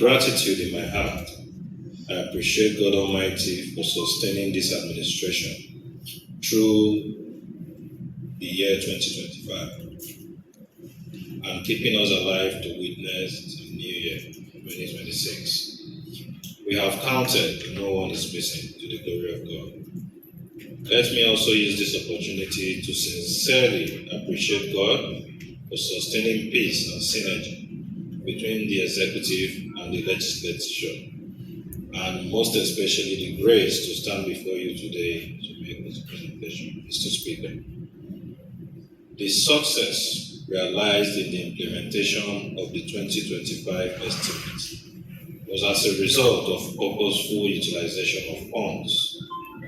Gratitude in my heart. I appreciate God Almighty for sustaining this administration through the year 2025 and keeping us alive to witness the new year 2026. We have counted and no one is missing, to the glory of God. Let me also use this opportunity to sincerely appreciate God for sustaining peace and synergy between the executive and the legislature, and most especially the grace to stand before you today to make this presentation, Mr. Speaker. The success realized in the implementation of the 2025 estimates was as a result of purposeful utilization of funds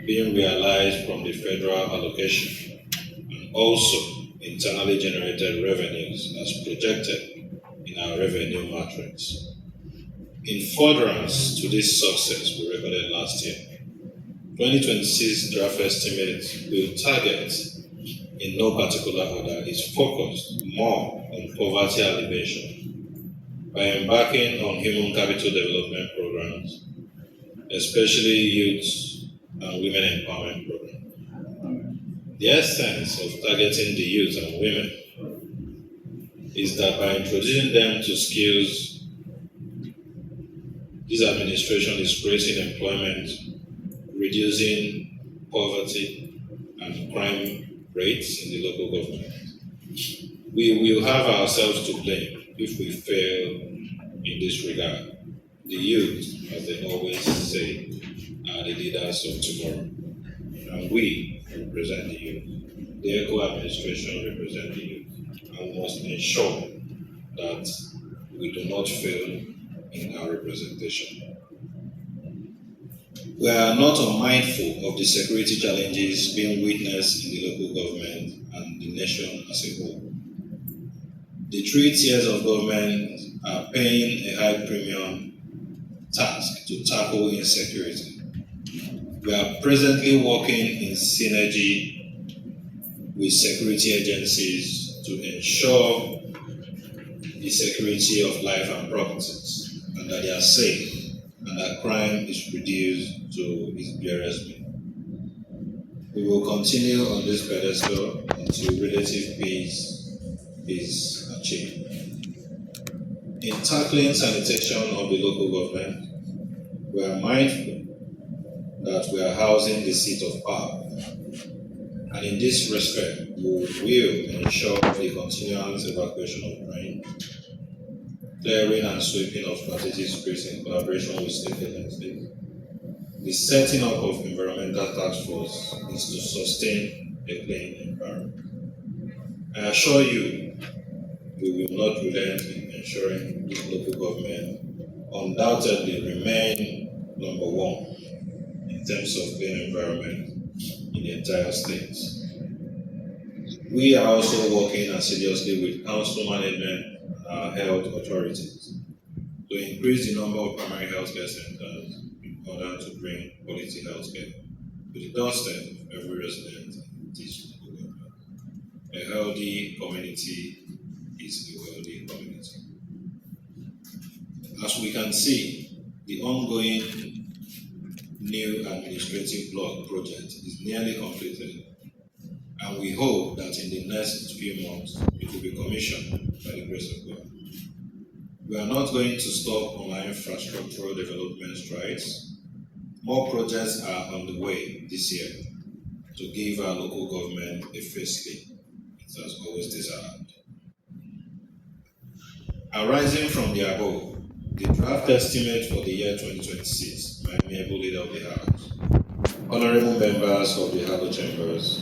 being realized from the federal allocation and also internally generated revenues as projected in our revenue matrix. In furtherance to this success we recorded last year, 2026 draft estimate will target, in no particular order, is focused more on poverty alleviation by embarking on human capital development programs, especially youth and women empowerment programs. The essence of targeting the youth and women is that by introducing them to skills, this administration is creating employment, reducing poverty and crime rates in the local government. We will have ourselves to blame if we fail in this regard. The youth, as they always say, are the leaders of tomorrow, and we represent the youth. The ECO administration represents the youth, and we must ensure that we do not fail in our representation. We are not unmindful of the security challenges being witnessed in the local government and the nation as a whole. The 3 tiers of government are paying a high premium task to tackle insecurity. We are presently working in synergy with security agencies to ensure the security of life and properties, and that they are safe, and that crime is reduced to its barest minimum. We will continue on this pedestal until relative peace is achieved. In tackling sanitation of the local government, we are mindful that we are housing the seat of power, and in this respect, we will ensure the continuous evacuation of drains, clearing and sweeping of strategic space in collaboration with state agencies. The setting up of environmental task force is to sustain a clean environment. I assure you, we will not relent in ensuring this local government undoubtedly remain number one in terms of clean environment in the entire state. We are also working assiduously with council management and health authorities to increase the number of primary healthcare centers in order to bring quality healthcare to the doorstep of every resident in this local government. A healthy community is a wealthy community. As we can see, the ongoing new administrative block project is nearly completed, and we hope that in the next few months it will be commissioned by the grace of God. We are not going to stop on our infrastructural development strides. More projects are on the way this year to give our local government a facelift it has always desired. Arising from the above, the draft estimate for the year 2026 by amiable leader of the House, honorable members of the House Chambers,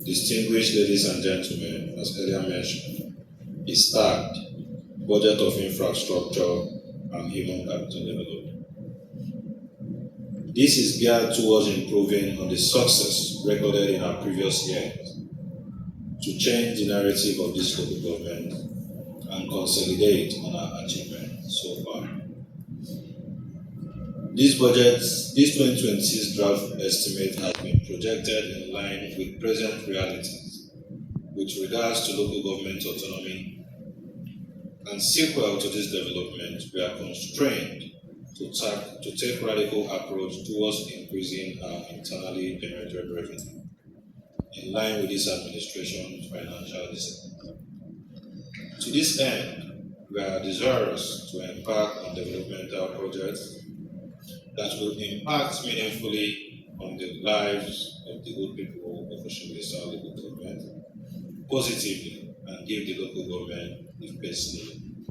distinguished ladies and gentlemen, as earlier mentioned, is tagged Budget of Infrastructure and Human Capital Development. This is geared towards improving on the success recorded in our previous years to change the narrative of this local government and consolidate on our achievements so far. This 2026 draft estimate has been projected in line with present realities with regards to local government autonomy, and sequel to this development, we are constrained to take radical approach towards increasing our internally generated revenue, in line with this administration's financial discipline. To this end, we are desirous to embark on developmental projects that will impact meaningfully on the lives of the good people of Oshimili local government positively and give the local government the best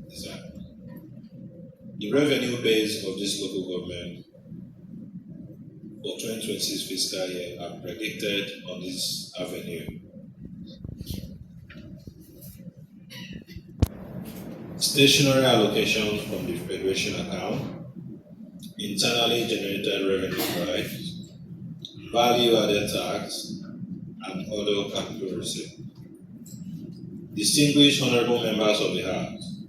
desire. The revenue base of this local government for 2026 fiscal year are predicted on this avenue. Stationary allocations from the Federation account, internally generated revenue price, value-added tax, and other capital receipts. Distinguished honorable members of the House,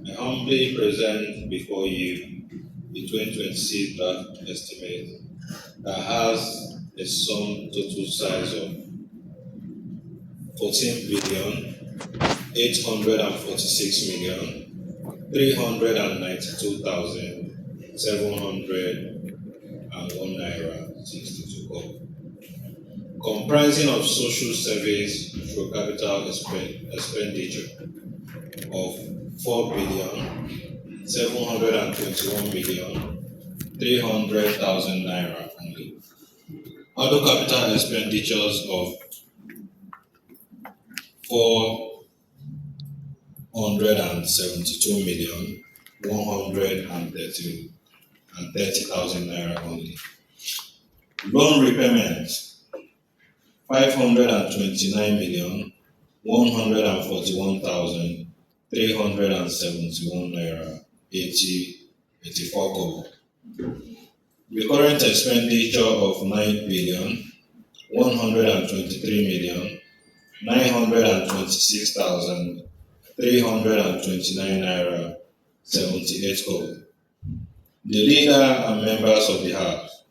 I humbly present before you the 2026 draft estimate that has a sum total size of 14,846,392,701 naira 62 kobo, comprising of social service through capital expenditure of 4,721,300,000 naira only. Other capital expenditures of 472,130,000 naira only. Loan repayments 529,141,371 naira 84 kobo. Recurrent expenditure of 9,123,926,329 naira 78 kobo. The leader and members of the House,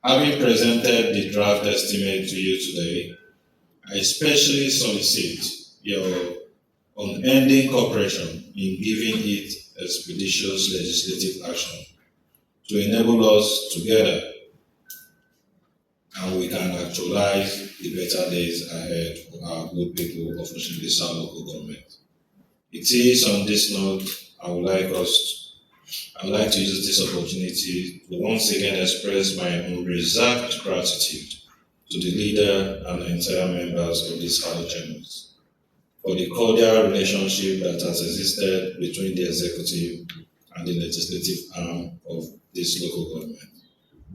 having presented the draft estimate to you today, I especially solicit your unending cooperation in giving it expeditious legislative action to enable us together and we can actualize the better days ahead for our good people of Oshimili local government. It is on this note I would like to use this opportunity to once again express my unreserved gratitude to the leader and the entire members of this House Chambers for the cordial relationship that has existed between the executive and the legislative arm of this local government,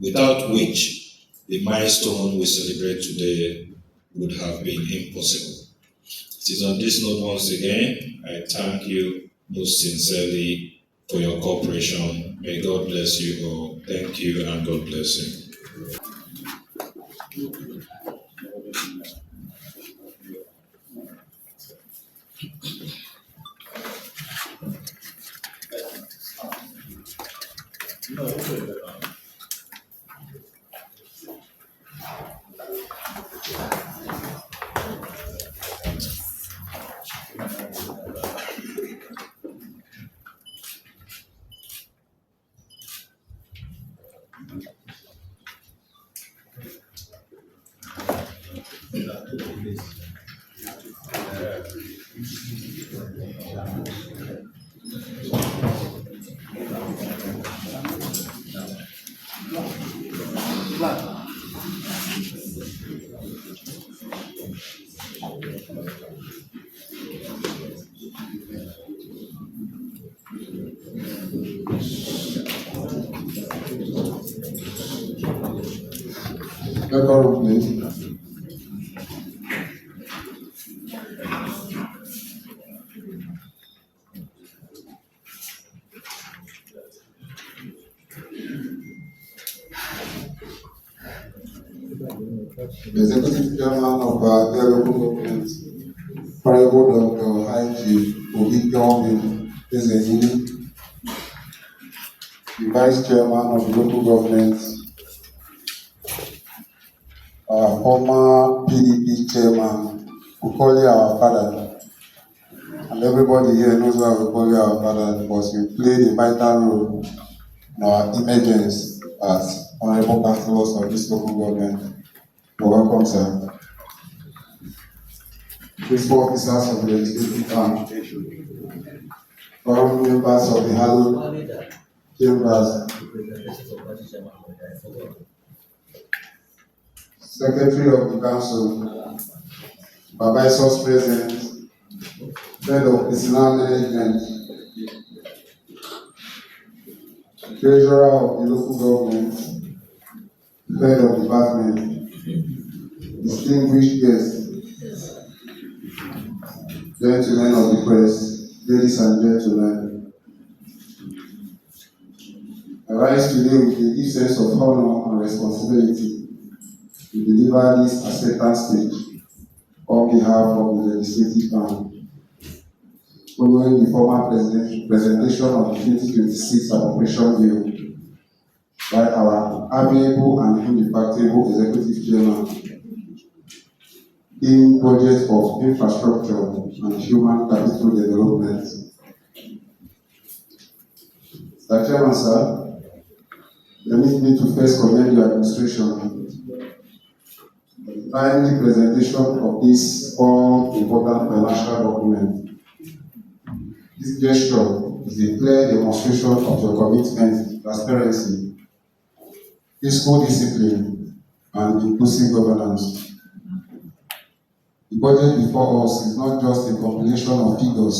without which the milestone we celebrate today would have been impossible. It is on this note once again, I thank you most sincerely for your cooperation. May God bless you all. Thank you and God bless you. Record, please. The Executive Chairman of our local government, Honorable Dr. High Chief Kelvin Ezenyili, the Vice Chairman of the local government, our former PDP Chairman, who call our father, and and everybody here knows why we call you our father because you played a vital role in our emergence as honorable councillors of this local government. You're welcome, sir. Principal officers of the legislative arm, foreign members of the hallowed chambers, secretary of the council, supervisors present, head of personnel management, treasurer of the local government, head of department, distinguished guests, gentlemen of the press, ladies and gentlemen, I rise today with a deep sense of honor and responsibility to deliver this acceptance speech on behalf of the legislative arm. Following the formal presentation of the 2026 Appropriation Bill by our amiable and indefatigable Executive Chairman, in project of infrastructure and human capital development. Mr. Chairman, sir, permit me to first commend the administration for the timely presentation of this all-important financial document. This gesture is a clear demonstration of your commitment to transparency, fiscal discipline, and inclusive governance. The budget before us is not just a compilation of figures,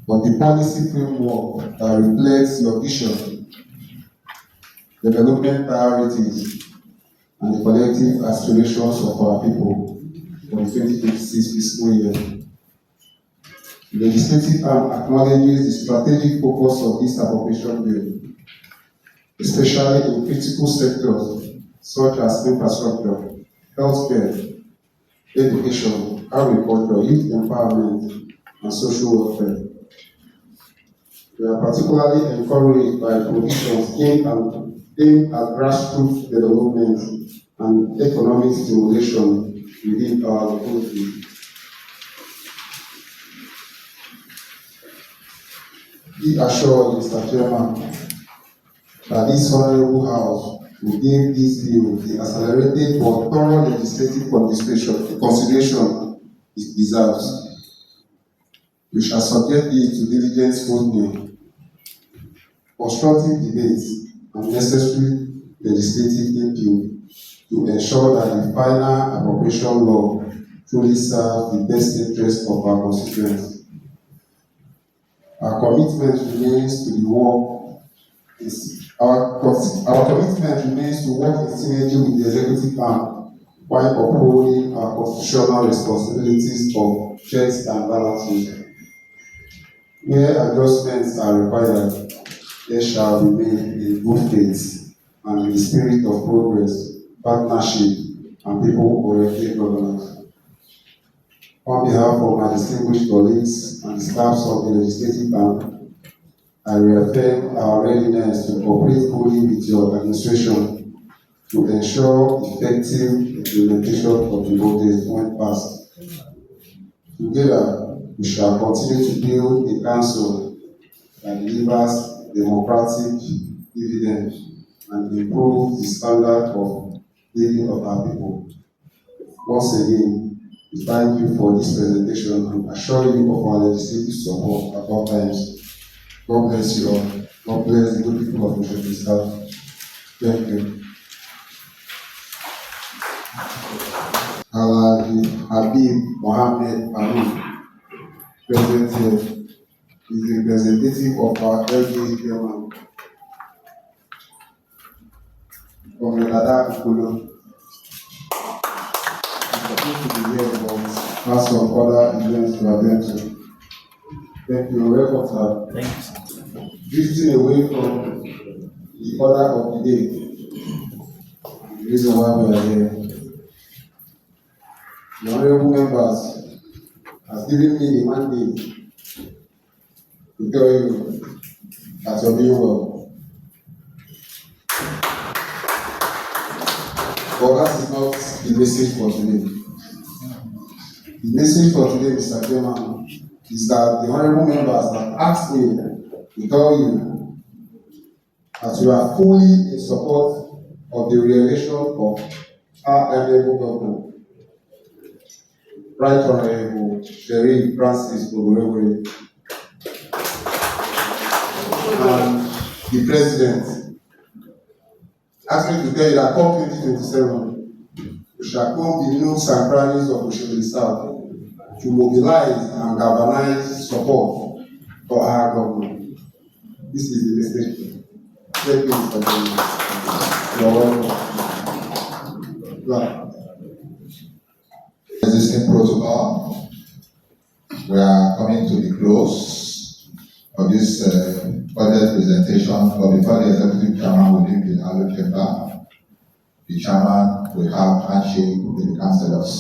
but the policy framework that reflects your vision, development priorities, and the collective aspirations of our people for the 2026 fiscal year. The legislative arm acknowledges the strategic focus of this appropriation bill, especially in critical sectors such as infrastructure, healthcare, education, agriculture, youth empowerment, and social welfare. We are particularly encouraged by provisions aimed at grassroots development and economic stimulation within our locality. Be assured, Mr. Chairman, that this honorable House will give this bill the accelerated but thorough legislative consideration it deserves. We shall subject it to diligent scrutiny, constructive debates, and necessary legislative input to ensure that the final appropriation law truly serves the best interest of our constituents. Our commitment remains to work in synergy with the executive arm while upholding our constitutional responsibilities of checks and balances. Where adjustments are required, there shall be made in good faith and in the spirit of progress, partnership, and people-oriented governance. On behalf of my distinguished colleagues and staffs of the legislative arm, I reaffirm our readiness to cooperate fully with your administration to ensure effective implementation of the budget when passed. Together, we shall continue to build a council that delivers democratic dividends and improve the standard of living of our people. Once again, we thank you for this presentation and assure you of our legislative support at all times. God bless you all. God bless the good people of Oshimili. Thank you. Alhaji Habib Mohammed Farouk, present here, is the representative of our LGA chairman, Comrade Ada Ikolo. Supposed to be here, but has some other events to attend to. Thank you. Welcome, sir. Thank you, sir. Drifting away from the order of the day, the reason why we are here. The honorable members has given me the mandate to tell you that you're doing well. But that is not the message for today. The message for today, Mr. Chairman, is that the honorable members have asked me to tell you that you are fully in support of the re-election of our amiable governor, Right Honorable Sheriff Francis Ogoregore, and the President asked me to tell you that come 2027, we shall come the nooks and crannies of Oshimili South to mobilize and galvanize support for our government. This is the message. Thank you, Mr. President. You're welcome. Right. Existing protocol, we are coming to the close of this budget presentation, but before the executive chairman will leave the hallowed chamber, the chairman will have handshake with the councillors.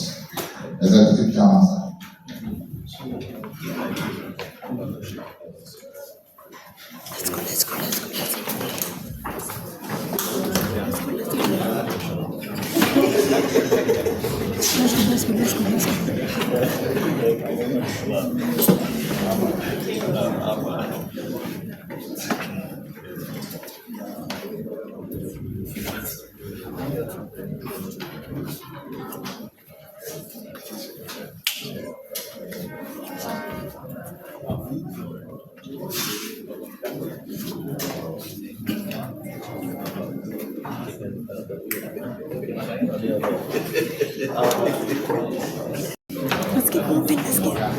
Executive chairman, sir. Let's go. Let's keep moving. Let's keep going.